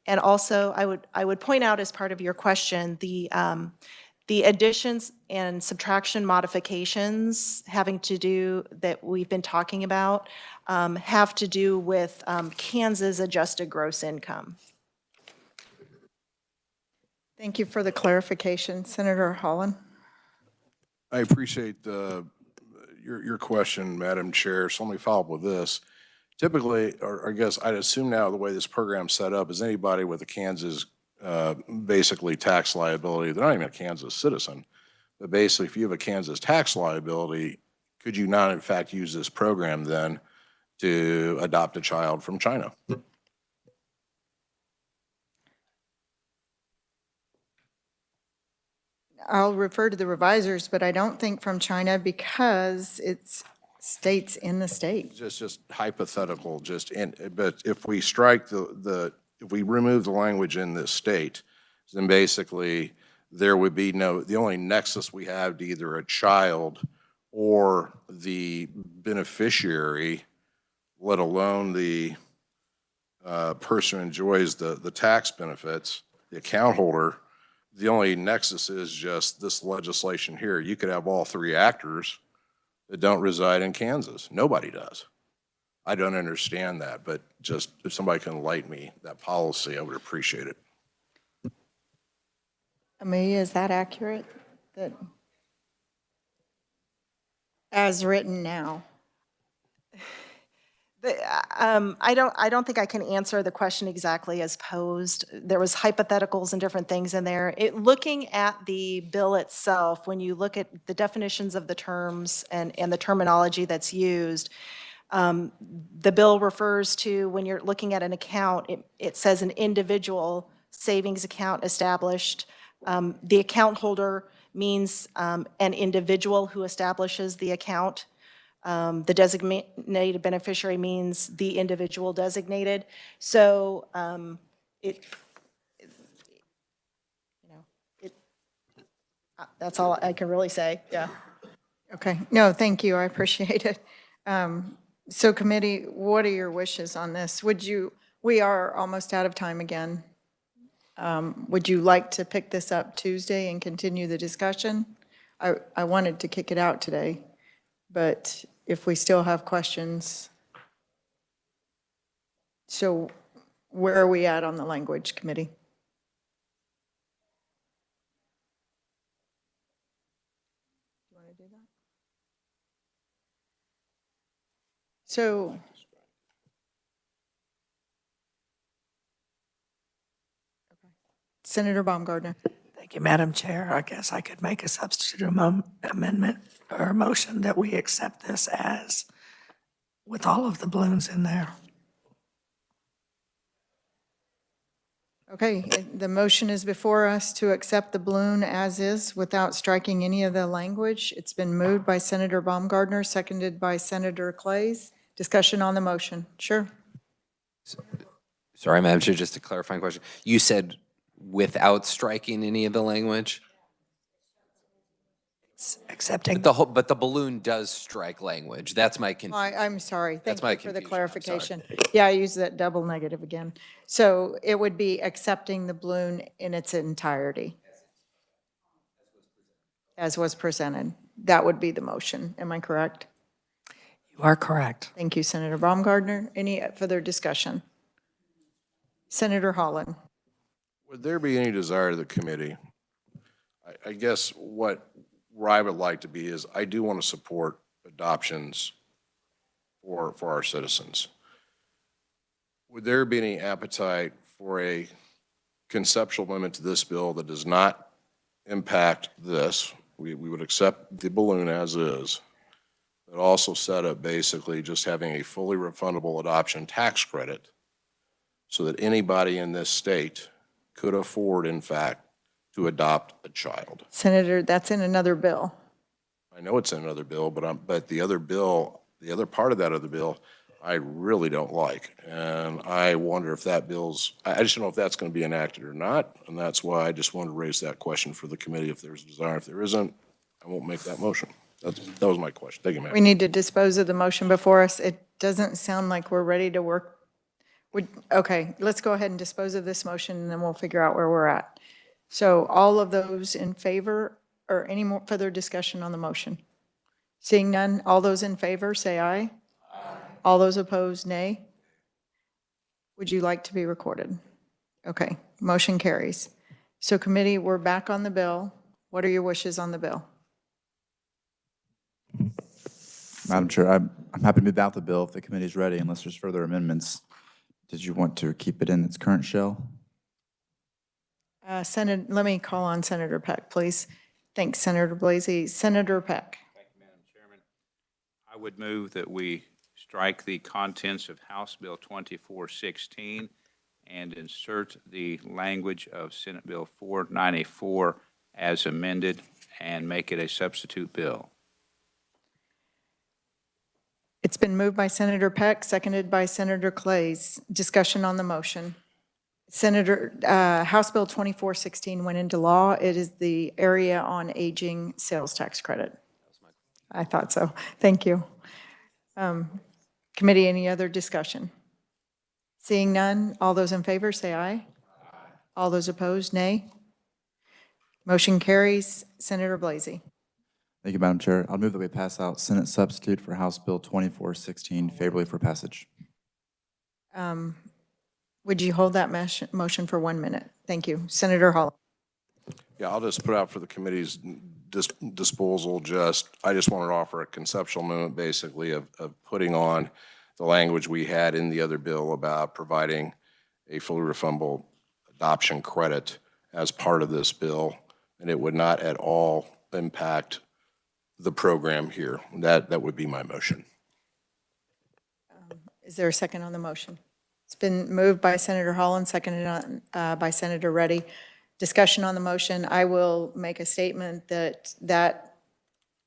And also, I would point out as part of your question, the additions and subtraction modifications having to do, that we've been talking about, have to do with Kansas adjusted gross income. Thank you for the clarification. Senator Holland? I appreciate your question, Madam Chair. So let me follow up with this. Typically, or I guess I'd assume now the way this program's set up is anybody with a Kansas basically tax liability, they're not even a Kansas citizen, but basically if you have a Kansas tax liability, could you not in fact use this program then to adopt a child from China? I'll refer to the revisers, but I don't think from China because it's states in the state. Just hypothetical, but if we strike if we remove the language in this state, then basically there would be the only nexus we have to either a child or the beneficiary, let alone the person who enjoys the tax benefits, the account holder. The only nexus is just this legislation here. You could have all three actors that don't reside in Kansas. Nobody does. I don't understand that, but just if somebody can enlighten me that policy, I would appreciate it. Amelia, is that accurate? That as written now? I don't think I can answer the question exactly as posed. There was hypotheticals and different things in there. Looking at the bill itself, when you look at the definitions of the terms and the terminology that's used, the bill refers to, when you're looking at an account, it says an individual savings account established. The account holder means an individual who establishes the account. The designated beneficiary means the individual designated. So that's all I can really say, yeah. Okay, no, thank you, I appreciate it. So committee, what are your wishes on this? We are almost out of time again. Would you like to pick this up Tuesday and continue the discussion? I wanted to kick it out today, but if we still have questions. So where are we at on the language committee? You want to do that? So Senator Baumgardner. Thank you, Madam Chair. I guess I could make a substitute amendment or a motion that we accept this as with all of the balloons in there. Okay, the motion is before us to accept the balloon as is without striking any of the language. It's been moved by Senator Baumgardner, seconded by Senator Clays. Discussion on the motion. Sure. Sorry, Madam Chair, just a clarifying question. You said without striking any of the language? Accepting. But the balloon does strike language. That's my confusion. I'm sorry. That's Thank my you for the confusion. I'm sorry. clarification. Yeah, I used that double negative again. So it would be accepting the balloon in its entirety. As was presented. That would be the motion. Am I correct? You are correct. Thank you, Senator Baumgardner. Any further discussion? Senator Holland. Would there be any desire to the committee? I guess what where I would like to be is I do want to support adoptions for our citizens. Would there be any appetite for a conceptual amendment to this bill that does not impact this? We would accept the balloon as is, but also set up basically just having a fully refundable adoption tax credit so that anybody in this state could afford, in fact, to adopt a child. Senator, that's in another bill. I know it's in another bill, but the other bill, the other part of that other bill, I really don't like. And I wonder if that I just don't know if that's going to be enacted or not. And that's why I just wanted to raise that question for the committee if there's a desire. If there isn't, I won't make that motion. That was my question. Thank you, ma'am. We need to dispose of the motion before us. It doesn't sound like we're ready to work. Okay, let's go ahead and dispose of this motion, and then we'll figure out where we're at. So all of those in favor, or any more further discussion on the motion? Seeing none, all those in favor, say aye. Aye. All those opposed, nay. Would you like to be recorded? Okay, motion carries. So committee, we're back on the bill. What are your wishes on the bill? Madam Chair, I'm happy to move out the bill if the committee's ready, unless there's further amendments. Did you want to keep it in its current shell? Senator, let me call on Senator Peck, please. Thanks, Senator Blasey. Senator Peck. Thank you, Madam Chairman. I would move that we strike the contents of House Bill 2416 and insert the language of Senate Bill 494 as amended and make it a substitute bill. It's been moved by Senator Peck, seconded by Senator Clays. Discussion on the motion. House Bill 2416 went into law. It is the Area on Aging Sales Tax Credit. I thought so. Thank you. Committee, any other discussion? Seeing none, all those in favor say aye. Aye. All those opposed, nay. Motion carries. Senator Blasey. Thank you, Madam Chair. I'll move that we pass out Senate substitute for House Bill 2416 favorably for passage. Would you hold that motion for 1 minute? Thank you. Senator Hall. Yeah, I'll just put out for the committee's disposal, I just wanted to offer a conceptual amendment basically of putting on the language we had in the other bill about providing a fully refundable adoption credit as part of this bill, and it would not at all impact the program here. That would be my motion. Is there a second on the motion? It's been moved by Senator Holland, seconded on, by Senator Reddy. Discussion on the motion. I will make a statement that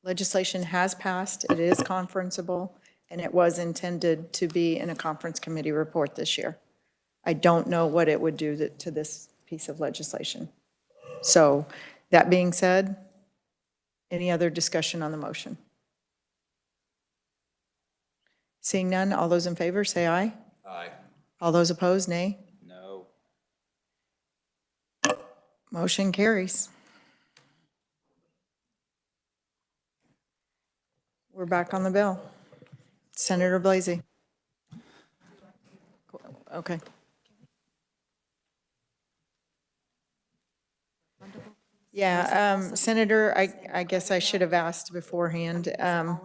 legislation has passed. It is conferenceable, and it was intended to be in a conference committee report this year. I don't know what it would do to this piece of legislation. So that being said, any other discussion on the motion? Seeing none, all those in favor say aye. Aye. All those opposed, nay. No. Motion carries. We're back on the bill. Senator Blasey. Okay. Yeah, Senator, I guess I should have asked beforehand.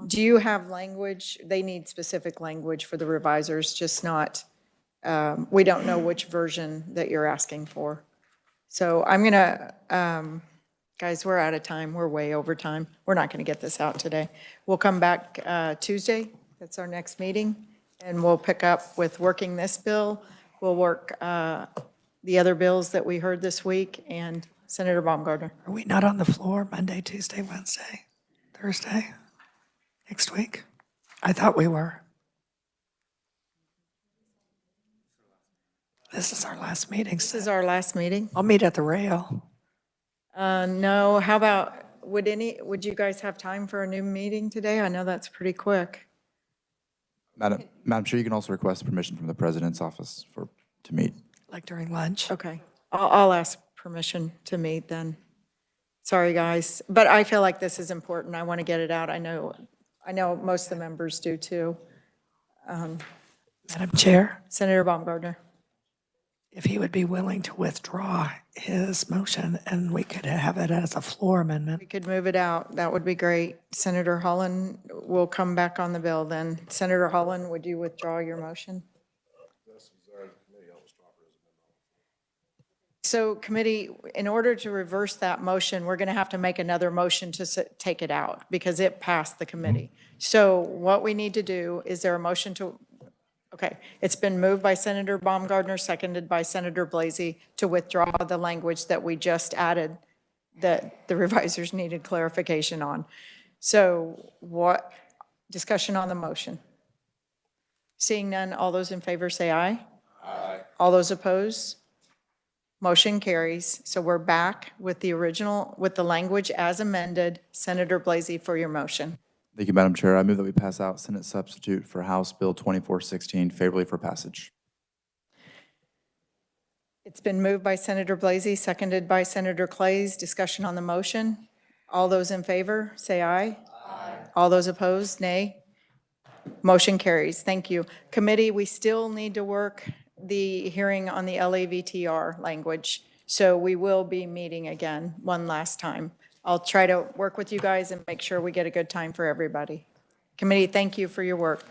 Do you have language? They need specific language for the revisers, just not, we don't know which version that you're asking for. So I'm going to, guys, we're out of time. We're way over time. We're not going to get this out today. We'll come back Tuesday. That's our next meeting. And we'll pick up with working this bill. We'll work the other bills that we heard this week. And Senator Baumgartner. Are we not on the floor Monday, Tuesday, Wednesday, Thursday, next week? I thought we were. This is our last meeting. This is our last meeting. I'll meet at the rail. No, how about, would you guys have time for a new meeting today? I know that's pretty quick. Madam Chair, you can also request permission from the President's office to meet. Like during lunch? Okay, I'll ask permission to meet then. Sorry, guys, but I feel like this is important. I want to get it out. I know most of the members do too. Madam Chair? Senator Baumgartner. if he would be willing to withdraw his motion and we could have it as a floor amendment. We could move it out. That would be great. Senator Holland will come back on the bill then. Senator Holland, would you withdraw your motion? So committee, in order to reverse that motion, we're going to have to make another motion to take it out because it passed the committee. So what we need to do, is there a motion to, okay, it's been moved by Senator Baumgardner, seconded by Senator Blasey to withdraw the language that we just added that the revisers needed clarification on. So what, discussion on the motion? Seeing none, all those in favor say aye. Aye. All those opposed? Motion carries. So we're back with the original, with the language as amended. Senator Blasey, for your motion. Thank you, Madam Chair. I move that we pass out Senate substitute for House Bill 2416 favorably for passage. It's been moved by Senator Blasey, seconded by Senator Clays. Discussion on the motion. All those in favor, say aye. Aye. All those opposed, nay. Motion carries. Thank you. Committee, we still need to work the hearing on the LAVTR language. So we will be meeting again one last time. I'll try to work with you guys and make sure we get a good time for everybody. Committee, thank you for your work.